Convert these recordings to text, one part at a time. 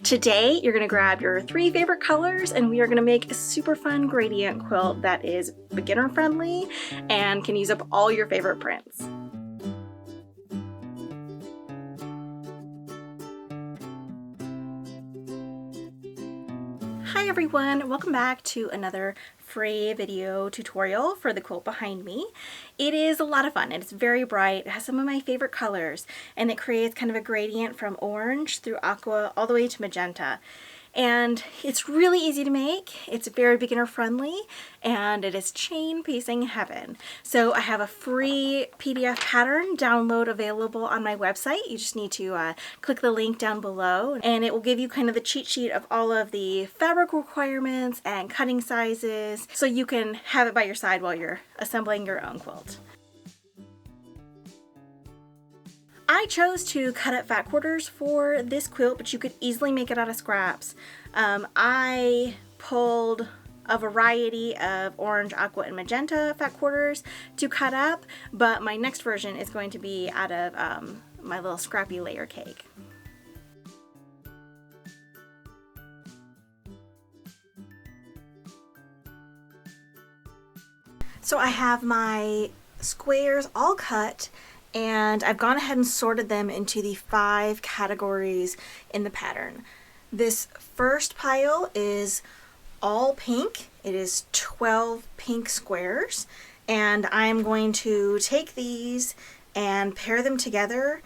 Today, you're gonna grab your 3 favorite colors and we are gonna make a super fun gradient quilt that is beginner friendly and can use up all your favorite prints. Hi everyone, welcome back to another free video tutorial for the quilt behind me. It is a lot of fun and it's very bright. It has some of my favorite colors and it creates kind of a gradient from orange through aqua all the way to magenta. And it's really easy to make. It's very beginner friendly and it is chain piecing heaven. So I have a free PDF pattern download available on my website. You just need to click the link down below and it will give you kind of the cheat sheet of all of the fabric requirements and cutting sizes so you can have it by your side while you're assembling your own quilt. I chose to cut up fat quarters for this quilt, but you could easily make it out of scraps. I pulled a variety of orange, aqua, and magenta fat quarters to cut up, but my next version is going to be out of my little scrappy layer cake. So I have my squares all cut, and I've gone ahead and sorted them into the 5 categories in the pattern. This first pile is all pink. It is 12 pink squares, and I'm going to take these and pair them together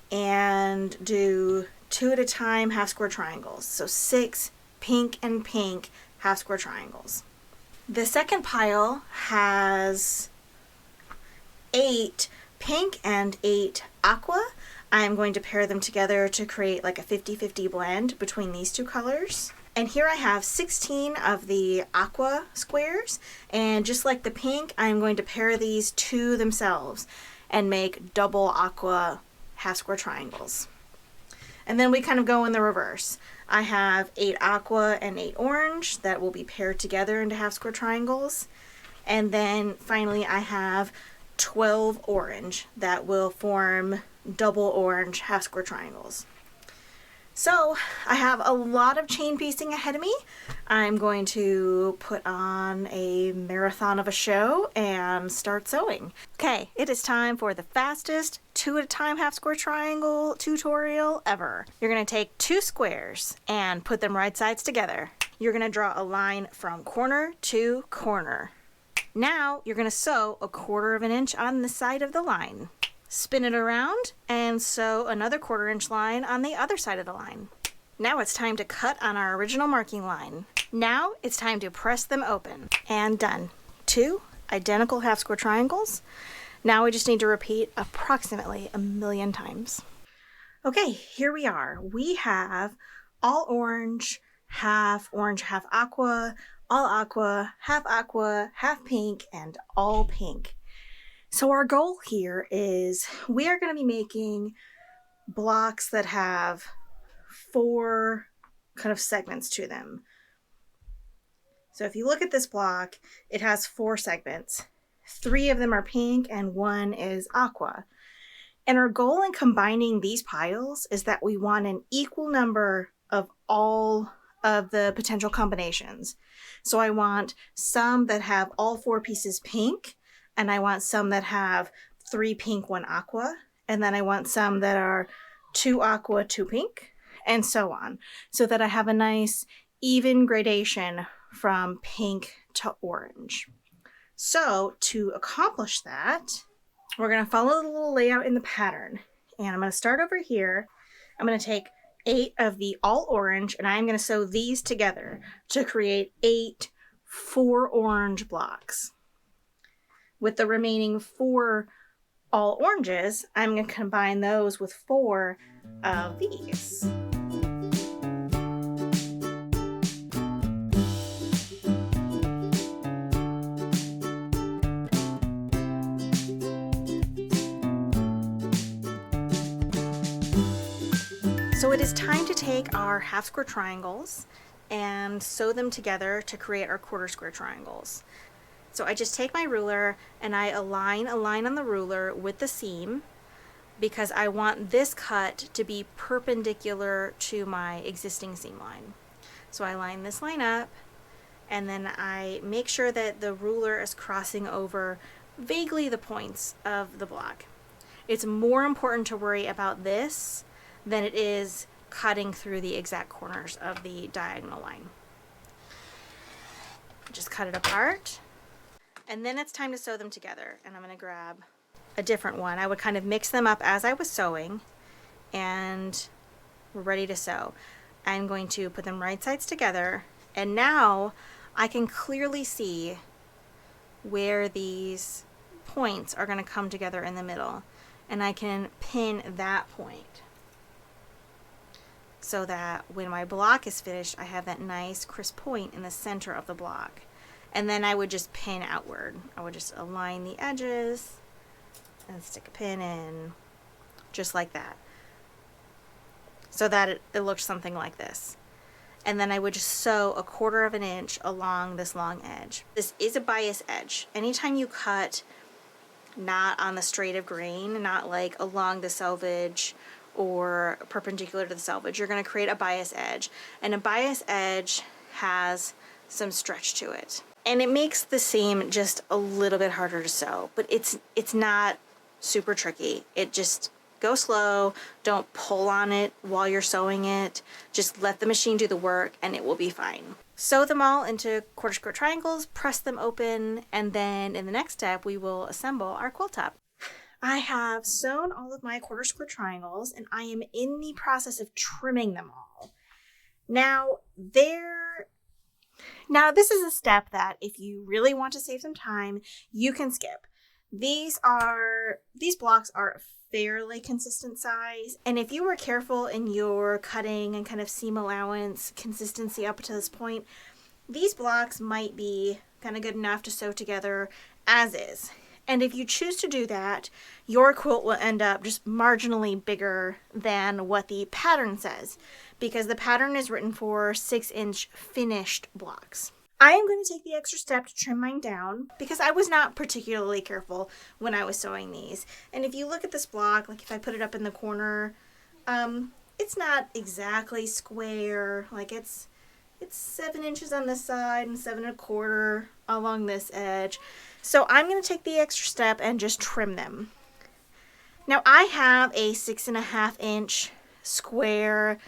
and do 2 at a time half square triangles. So 6 pink and pink half square triangles. The second pile has 8 pink and 8 aqua. I'm going to pair them together to create like a 50-50 blend between these 2 colors. And here I have 16 of the aqua squares, and just like the pink, I'm going to pair these to themselves and make double aqua half square triangles. And then we kind of go in the reverse. I have 8 aqua and 8 orange that will be paired together into half square triangles. And then finally I have 12 orange that will form double orange half square triangles. So I have a lot of chain piecing ahead of me. I'm going to put on a marathon of a show and start sewing. Okay, it is time for the fastest 2 at a time half square triangle tutorial ever. You're going to take 2 squares and put them right sides together. You're going to draw a line from corner to corner. Now you're going to sew a 1/4 inch on the side of the line. Spin it around and sew another 1/4 inch line on the other side of the line. Now it's time to cut on our original marking line. Now it's time to press them open. And done. 2 identical half square triangles. Now we just need to repeat approximately 1,000,000 times. Okay, here we are. We have all orange, half aqua, all aqua, half pink, and all pink. So our goal here is we are going to be making blocks that have 4 kind of segments to them. So if you look at this block, it has 4 segments. 3 of them are pink and 1 is aqua. And our goal in combining these piles is that we want an equal number of all of the potential combinations. So I want some that have all 4 pieces pink, and I want some that have 3 pink, 1 aqua, and then I want some that are 2 aqua, 2 pink, and so on, so that I have a nice even gradation from pink to orange. So to accomplish that, we're going to follow the little layout in the pattern, and I'm going to start over here. I'm going to take 8 of the all orange, and I'm going to sew these together to create 8 4 orange blocks. With the remaining 4 all oranges, I'm going to combine those with 4 of these. So it is time to take our half square triangles and sew them together to create our 1/4 square triangles. So I just take my ruler and I align a line on the ruler with the seam, because I want this cut to be perpendicular to my existing seam line. So I line this line up, and then I make sure that the ruler is crossing over vaguely the points of the block. It's more important to worry about this than it is cutting through the exact corners of the diagonal line. Just cut it apart, and then it's time to sew them together. And I'm going to grab a different one. I would kind of mix them up as I was sewing, and we're ready to sew. I'm going to put them right sides together, and now I can clearly see where these points are going to come together in the middle, and I can pin that point so that when my block is finished, I have that nice crisp point in the center of the block. And then I would just pin outward. I would just align the edges and stick a pin in, just like that, so that it looks something like this. And then I would just sew 1/4 of an inch along this long edge. This is a bias edge. Anytime you cut not on the straight of grain, not like along the selvage or perpendicular to the selvage, you're going to create a bias edge. And a bias edge has some stretch to it. And it makes the seam just a little bit harder to sew, but it's not super tricky. It just go slow, don't pull on it while you're sewing it. Just let the machine do the work and it will be fine. Sew them all into 1/4 square triangles, press them open, and then in the next step we will assemble our quilt top. I have sewn all of my 1/4 square triangles, and I am in the process of trimming them all. Now this is a step that if you really want to save some time, you can skip. These blocks are fairly consistent size, and if you were careful in your cutting and kind of seam allowance consistency up to this point, these blocks might be kind of good enough to sew together as is. And if you choose to do that, your quilt will end up just marginally bigger than what the pattern says, because the pattern is written for 6-inch finished blocks. I am going to take the extra step to trim mine down because I was not particularly careful when I was sewing these. And if you look at this block, like if I put it up in the corner, it's not exactly square. Like it's 7 inches on this side and 7 1/4 along this edge. So I'm going to take the extra step and just trim them. Now I have a 6.5 inch square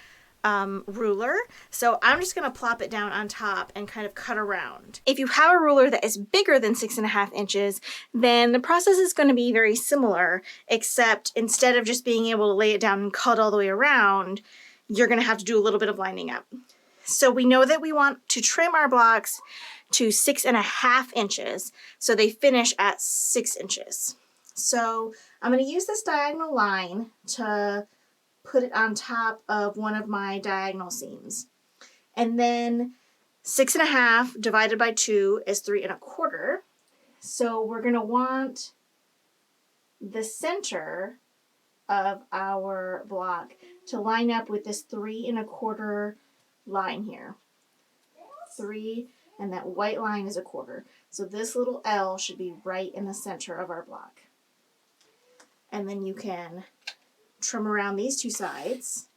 ruler, so I'm just going to plop it down on top and kind of cut around. If you have a ruler that is bigger than 6.5 inches, then the process is going to be very similar, except instead of just being able to lay it down and cut all the way around, you're going to have to do a little bit of lining up. So we know that we want to trim our blocks to 6.5 inches, so they finish at 6 inches. So I'm going to use this diagonal line to put it on top of one of my diagonal seams. And then 6.5 divided by 2 is 3 1/4. So we're going to want the center of our block to line up with this 3 1/4 line here. 3, and that white line is 1/4. So this little L should be right in the center of our block. And then you can trim around these two sides.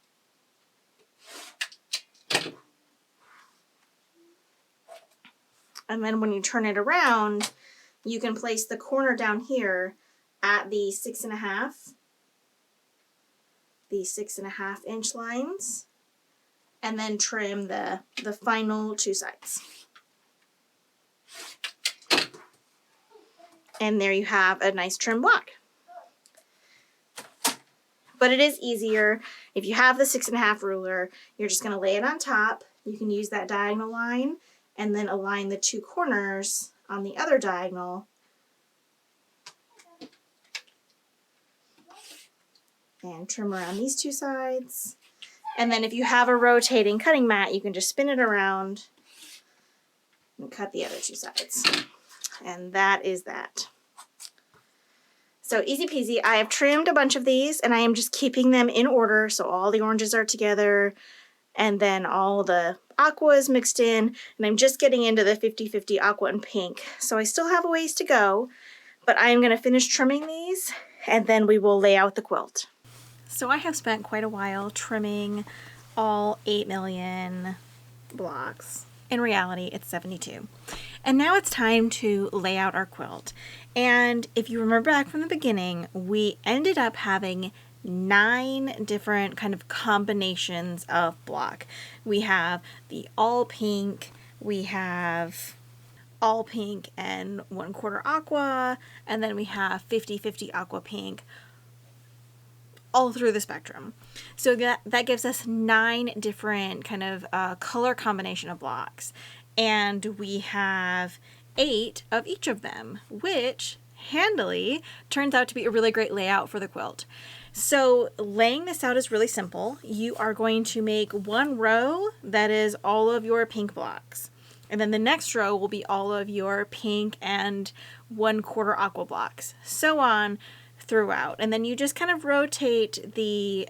And then when you turn it around, you can place the corner down here at the 6.5 inch lines, and then trim the final two sides. And there you have a nice trim block. But it is easier if you have the 6.5 ruler. You're just going to lay it on top. You can use that diagonal line and then align the two corners on the other diagonal. And trim around these two sides. And then if you have a rotating cutting mat, you can just spin it around and cut the other two sides. And that is that. So easy peasy. I have trimmed a bunch of these, and I am just keeping them in order so all the oranges are together, and then all the aqua is mixed in, and I'm just getting into the 50-50 aqua and pink. So I still have a ways to go, But I am going to finish trimming these and then we will lay out the quilt. So I have spent quite a while trimming all 8 million blocks. In reality, it's 72. And now it's time to lay out our quilt. And if you remember back from the beginning, we ended up having 9 different kind of combinations of block. We have the all pink, we have all pink and 1/4 aqua, and then we have 50-50 aqua pink, all through the spectrum. So that gives us 9 different kind of color combination of blocks. And we have 8 of each of them, which handily turns out to be a really great layout for the quilt. So laying this out is really simple. You are going to make one row that is all of your pink blocks. And then the next row will be all of your pink and 1/4 aqua blocks. So on throughout, and then you just kind of rotate the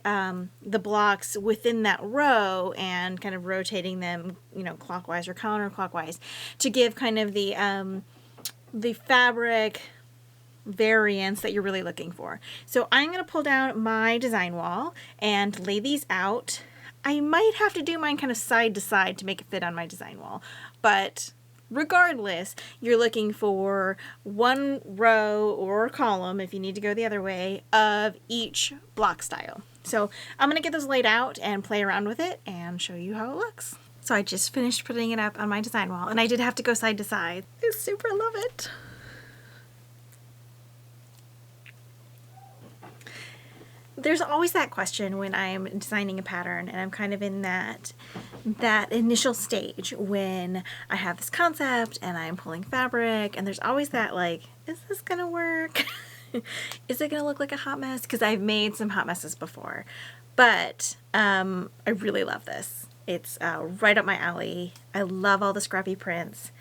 blocks within that row and kind of rotating them, you know, clockwise or counterclockwise to give kind of the fabric variance that you're really looking for. So I'm going to pull down my design wall and lay these out. I might have to do mine kind of side to side to make it fit on my design wall, but regardless, you're looking for one row or column, if you need to go the other way, of each block style. So I'm going to get those laid out and play around with it and show you how it looks. So I just finished putting it up on my design wall, and I did have to go side to side. I super love it. There's always that question when I'm designing a pattern and I'm kind of in that initial stage when I have this concept and I'm pulling fabric, and there's always that like, is this gonna work? Is it gonna look like a hot mess? Because I've made some hot messes before, but I really love this. It's right up my alley. I love all the scrappy prints,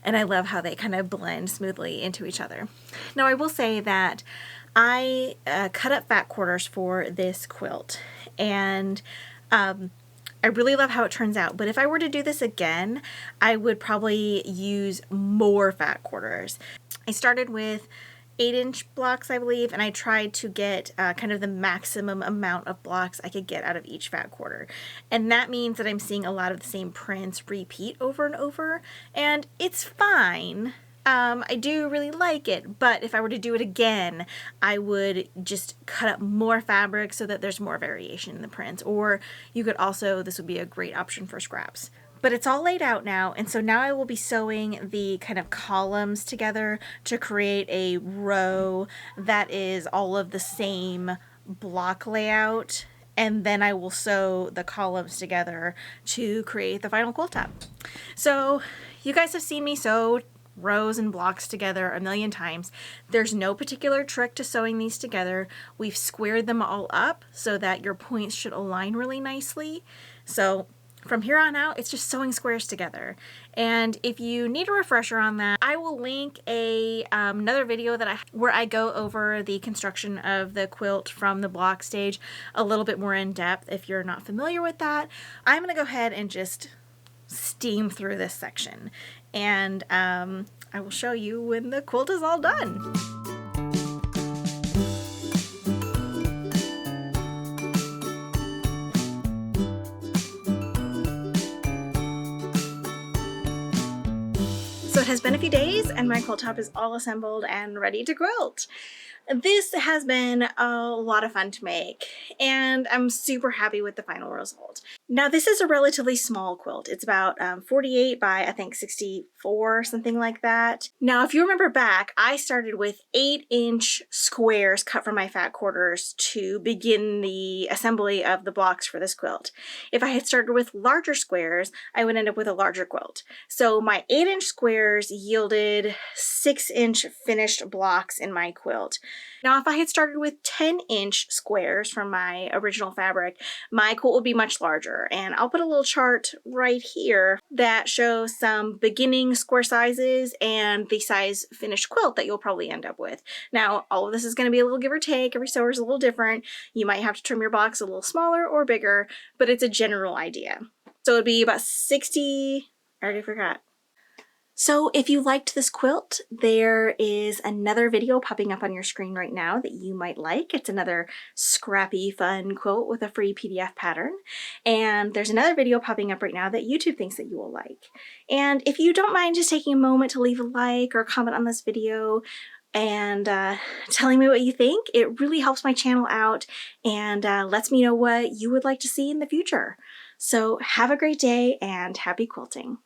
and I love how they kind of blend smoothly into each other. Now I will say that I cut up fat quarters for this quilt, and I really love how it turns out. But if I were to do this again, I would probably use more fat quarters. I started with 8-inch blocks, I believe, and I tried to get kind of the maximum amount of blocks I could get out of each fat quarter. And that means that I'm seeing a lot of the same prints repeat over and over, and it's fine. I do really like it, but if I were to do it again, I would just cut up more fabric so that there's more variation in the prints. Or you could also, this would be a great option for scraps. But it's all laid out now, and so now I will be sewing the kind of columns together to create a row that is all of the same block layout, and then I will sew the columns together to create the final quilt top. So you guys have seen me sew rows and blocks together a million times. There's no particular trick to sewing these together. We've squared them all up so that your points should align really nicely. So from here on out, it's just sewing squares together. And if you need a refresher on that, I will link another video where I go over the construction of the quilt from the block stage a little bit more in depth if you're not familiar with that. I'm going to go ahead and just steam through this section, and I will show you when the quilt is all done. So it has been a few days and my quilt top is all assembled and ready to quilt. This has been a lot of fun to make, and I'm super happy with the final result. Now this is a relatively small quilt. It's about 48 by I think 64, something like that. Now if you remember back, I started with 8-inch squares cut from my fat quarters to begin the assembly of the blocks for this quilt. If I had started with larger squares, I would end up with a larger quilt. So my 8-inch squares yielded 6-inch finished blocks in my quilt. Now, if I had started with 10-inch squares from my original fabric, my quilt would be much larger. And I'll put a little chart right here that shows some beginning square sizes and the size finished quilt that you'll probably end up with. Now, all of this is going to be a little give or take. Every sewer is a little different. You might have to trim your blocks a little smaller or bigger, but it's a general idea. So it'd be about 60, I already forgot. So if you liked this quilt, there is another video popping up on your screen right now that you might like. It's another scrappy, fun quilt with a free PDF pattern. And there's another video popping up right now that YouTube thinks that you will like. And if you don't mind just taking a moment to leave a like or comment on this video and telling me what you think, it really helps my channel out and lets me know what you would like to see in the future. So have a great day and happy quilting.